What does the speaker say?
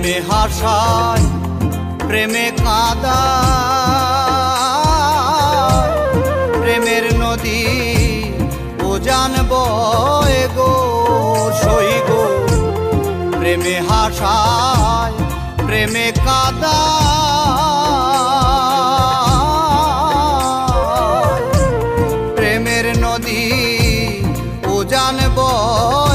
প্রেমে হাসায় প্রেমে কাঁদায়, প্রেমের নদী উজান বয় গো সই গো। প্রেমে হাসায় প্রেমে কাঁদায়, প্রেমের নদী উজান বয়